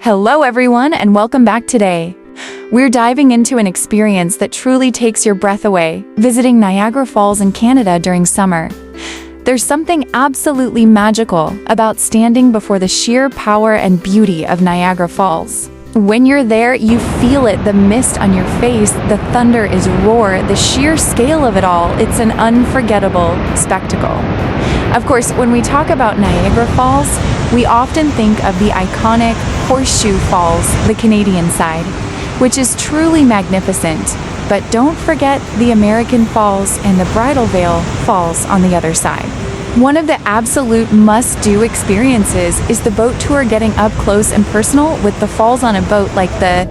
Hello everyone and welcome back today. We're diving into an experience that truly takes your breath away, visiting Niagara Falls in Canada during summer. There's something absolutely magical about standing before the sheer power and beauty of Niagara Falls. When you're there, you feel it, the mist on your face, the thunder is roar, the sheer scale of it all. It's an unforgettable spectacle. Of course, when we talk about Niagara Falls, we often think of the iconic Horseshoe Falls, the Canadian side, which is truly magnificent. But don't forget the American Falls and the Bridal Veil Falls on the other side. One of the absolute must-do experiences is the boat tour, getting up close and personal with the falls on a boat like the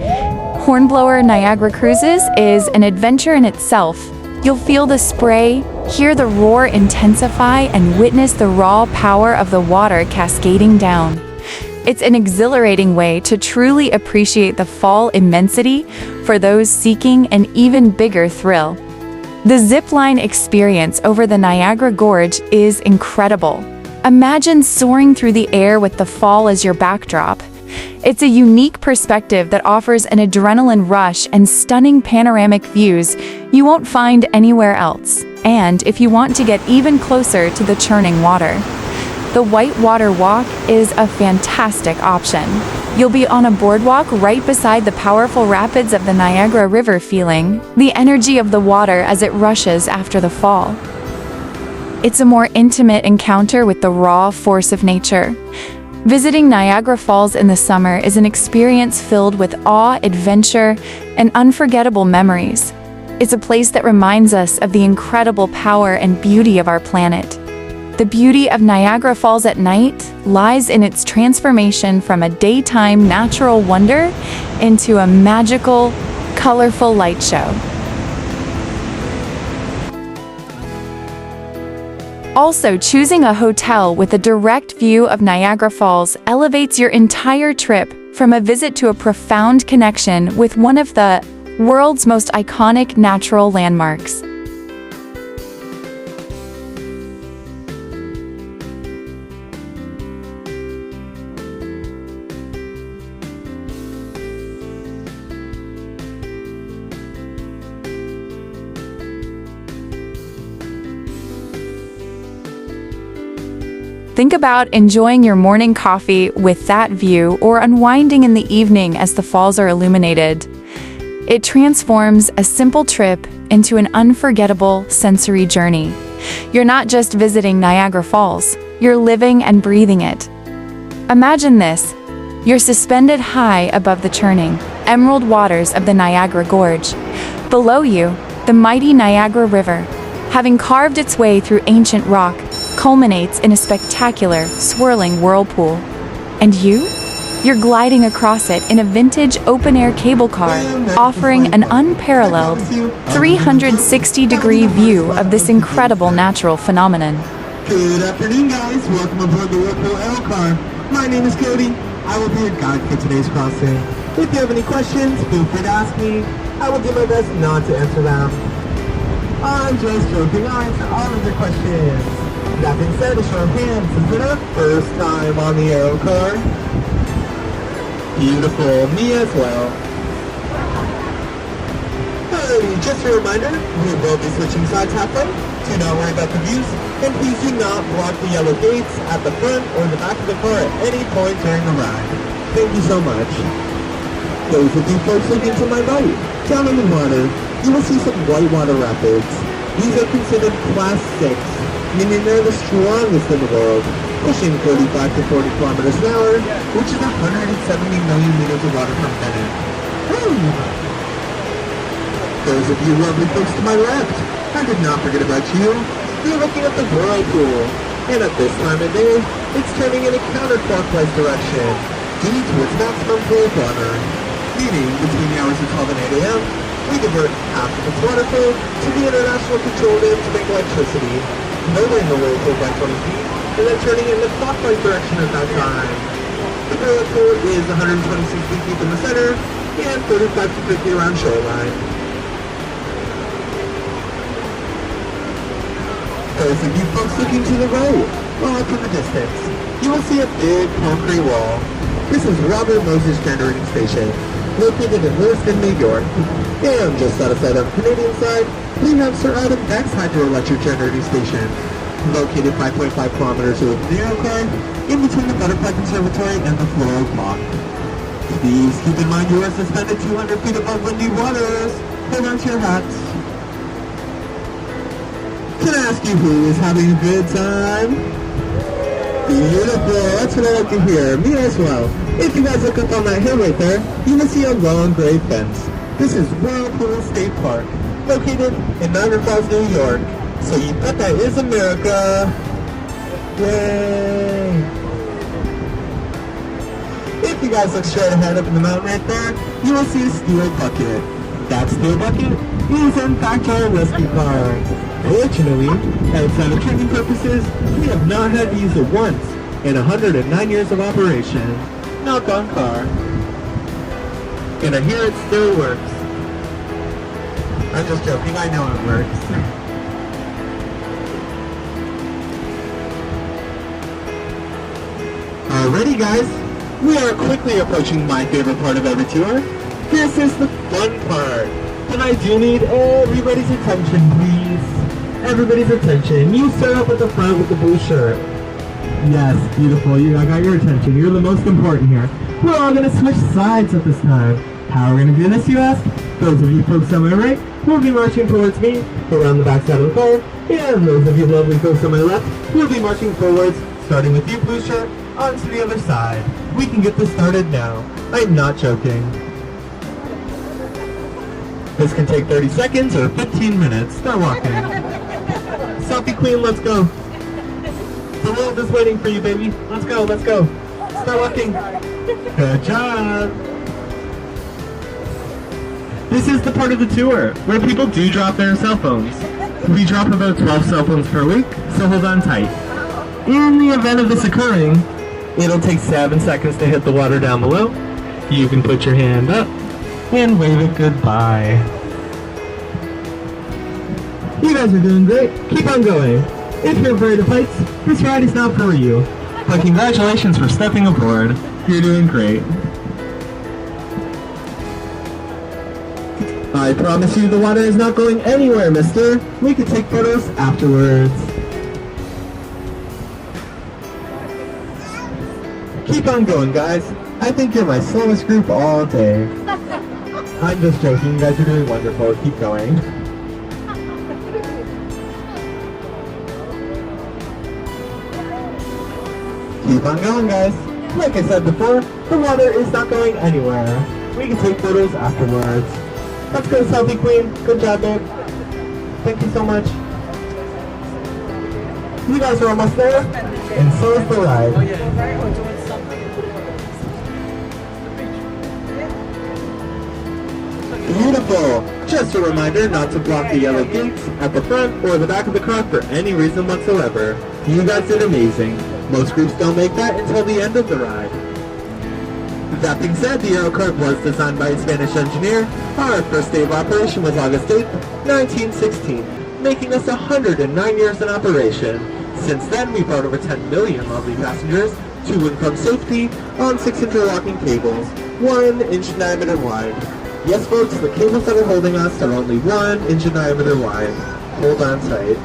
Hornblower Niagara Cruises is an adventure in itself. You'll feel the spray, hear the roar intensify, and witness the raw power of the water cascading down. It's an exhilarating way to truly appreciate the fall immensity for those seeking an even bigger thrill. The zipline experience over the Niagara Gorge is incredible. Imagine soaring through the air with the fall as your backdrop. It's a unique perspective that offers an adrenaline rush and stunning panoramic views you won't find anywhere else. And if you want to get even closer to the churning water, the Whitewater Walk is a fantastic option. You'll be on a boardwalk right beside the powerful rapids of the Niagara River, feeling the energy of the water as it rushes after the fall. It's a more intimate encounter with the raw force of nature. Visiting Niagara Falls in the summer is an experience filled with awe, adventure, and unforgettable memories. It's a place that reminds us of the incredible power and beauty of our planet. The beauty of Niagara Falls at night lies in its transformation from a daytime natural wonder into a magical, colorful light show. Also, choosing a hotel with a direct view of Niagara Falls elevates your entire trip, from a visit to a profound connection with one of the world's most iconic natural landmarks. Think about enjoying your morning coffee with that view, or unwinding in the evening as the falls are illuminated. It transforms a simple trip into an unforgettable sensory journey. You're not just visiting Niagara Falls, you're living and breathing it. Imagine this: you're suspended high above the churning, emerald waters of the Niagara Gorge. Below you, the mighty Niagara River, having carved its way through ancient rock, culminates in a spectacular, swirling whirlpool. And you're gliding across it in a vintage open-air cable car, offering an unparalleled 360-degree view of this incredible natural phenomenon. Good afternoon, guys. Welcome aboard the Whirlpool Aero Car. My name is Cody. I will be your guide for today's crossing. If you have any questions, feel free to ask me. I will do my best not to answer them. I'm just joking. I'll answer all of your questions. That being said, a show of hands. Is it a first time on the Aero Car? Beautiful. Me as well. Hey, just a reminder, we will be switching sides halfway. Do not worry about the views, and please do not block the yellow gates at the front or the back of the car at any point during the ride. Thank you so much. Those of you folks looking to my right, down in the water, you will see some whitewater rapids. These are considered Class 6, meaning they're the strongest in the world, pushing 35 to 40 kilometers an hour, which is 170 million liters of water per minute. Those of you lovely folks to my left, I did not forget about you. You're looking at the whirlpool, and at this time of day, it's turning in a counterclockwise direction, due to its maximum flow of water, meaning between the hours of 12 and 8 a.m., we divert half of its water flow to the International Control Dam to make electricity, lowering the whirlpool by 20 feet, and then turning in the clockwise direction at that time. The whirlpool is 126 feet deep in the center, and 35 to 50 around shoreline. Those of you folks looking to the right, well, up in the distance, you will see a big concrete wall. This is Robert Moses Generating Station, located in Lewiston, New York. And just outside of the Canadian side, we have Sir Adam Beck's Hydroelectric Generating Station, located 5.5 kilometers away from the airport, in between the Butterfly Conservatory and the Floral Clock. Please keep in mind you are suspended 200 feet above windy waters. Hold on to your hats. Can I ask you who is having a good time? Beautiful, that's what I like to hear. Me as well. If you guys look up on that hill right there, you will see a long gray fence. This is Whirlpool State Park, located in Niagara Falls, New York. So you bet that is America. Yay! If you guys look straight ahead up in the mountain right there, you will see a steel bucket. That steel bucket is in fact our rescue car. Fortunately, outside of training purposes, we have not had to use it once in 109 years of operation. Knock on car. And I hear it still works. I'm just joking, I know it works. Alrighty guys, we are quickly approaching my favorite part of every tour. This is the fun part. And I do need everybody's attention, please. Everybody's attention. You start up at the front with the blue shirt. Yes, beautiful. I got your attention. You're the most important here. We're all going to switch sides at this time. How are we going to do this, you ask? Those of you folks on my right will be marching towards me around the back side of the car. And those of you lovely folks on my left will be marching forwards, starting with you, blue shirt, onto the other side. We can get this started now. I'm not joking. This can take 30 seconds or 15 minutes. Start walking. Selfie queen, let's go. The world is waiting for you, baby. Let's go, let's go. Start walking. Good job. This is the part of the tour where people do drop their cell phones. We drop about 12 cell phones per week, so hold on tight. In the event of this occurring, it'll take 7 seconds to hit the water down below. You can put your hand up and wave it goodbye. You guys are doing great. Keep on going. If you're afraid of heights, this ride is not for you. But congratulations for stepping aboard. You're doing great. I promise you the water is not going anywhere, mister. We can take photos afterwards. Keep on going, guys. I think you're my slowest group all day. I'm just joking. You guys are doing wonderful. Keep going. Keep on going, guys. Like I said before, the water is not going anywhere. We can take photos afterwards. Let's go, selfie queen. Good job, babe. Thank you so much. You guys are almost there, and so is the ride. Beautiful. Just a reminder not to block the yellow gates at the front or the back of the car for any reason whatsoever. You guys did amazing. Most groups don't make that until the end of the ride. That being said, the Aerocart was designed by a Spanish engineer. Our first day of operation was August 8th, 1916, making us 109 years in operation. Since then, we've brought over 10 million lovely passengers to and from safety on 6 interlocking cables, 1 inch diameter wide. Yes, folks, the cables that are holding us are only 1 inch in diameter wide. Hold on tight.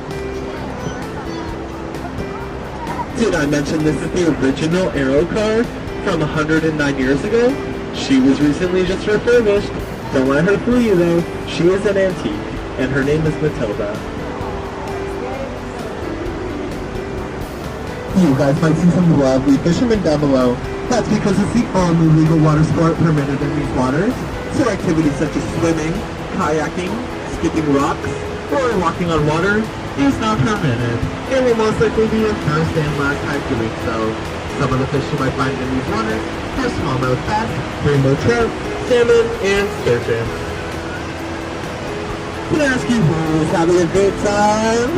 Did I mention this is the original Aerocar from 109 years ago? She was recently just refurbished. Don't let her fool you though. She is an antique, and her name is Matilda. You guys might see some lovely fishermen down below. That's because it's the only legal water sport permitted in these waters. So activities such as swimming, kayaking, skipping rocks, or walking on water is not permitted. It will most likely be your first and last time doing so. Some of the fish you might find in these waters are smallmouth bass, rainbow trout, salmon, and sturgeon. Can I ask you who's having a great time?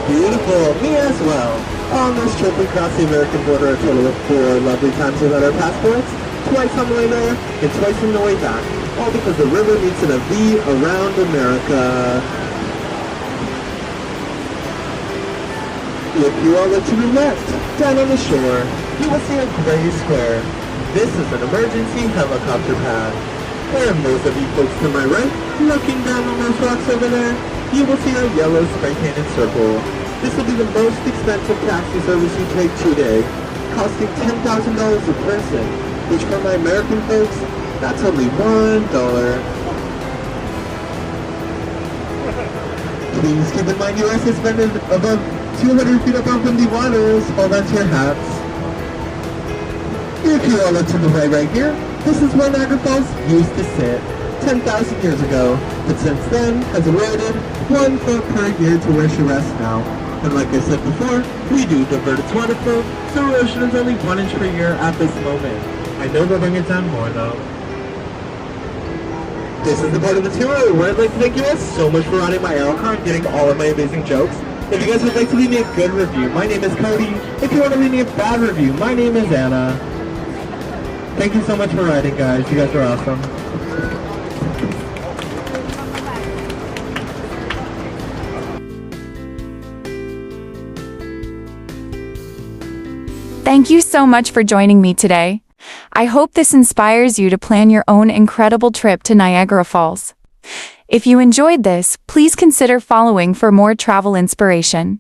Beautiful, me as well. On this trip we crossed the American border a total of 4 lovely times without our passports, twice on the way there, and twice on the way back, all because the river meets in a V around America. If you all look to the left, down on the shore, you will see a gray square. This is an emergency helicopter pad. And those of you folks to my right, looking down on those rocks over there, you will see a yellow spray-painted circle. This will be the most expensive taxi service you take today, costing $10,000 a person, which for my American folks, that's only $1. Please keep in mind you are suspended above 200 feet above windy waters. Hold on to your hats. If you all look to the right here, this is where Niagara Falls used to sit 10,000 years ago, but since then has eroded 1 foot per year to where she rests now. And like I said before, we do divert its water flow, so erosion is only 1 inch per year at this moment. I know they'll bring it down more though. This is the part of the tour where I'd like to thank you guys so much for riding my arrow car and getting all of my amazing jokes. If you guys would like to leave me a good review, my name is Cody. If you want to leave me a bad review, my name is Anna. Thank you so much for riding, guys. You guys are awesome. Thank you so much for joining me today. I hope this inspires you to plan your own incredible trip to Niagara Falls. If you enjoyed this, please consider following for more travel inspiration.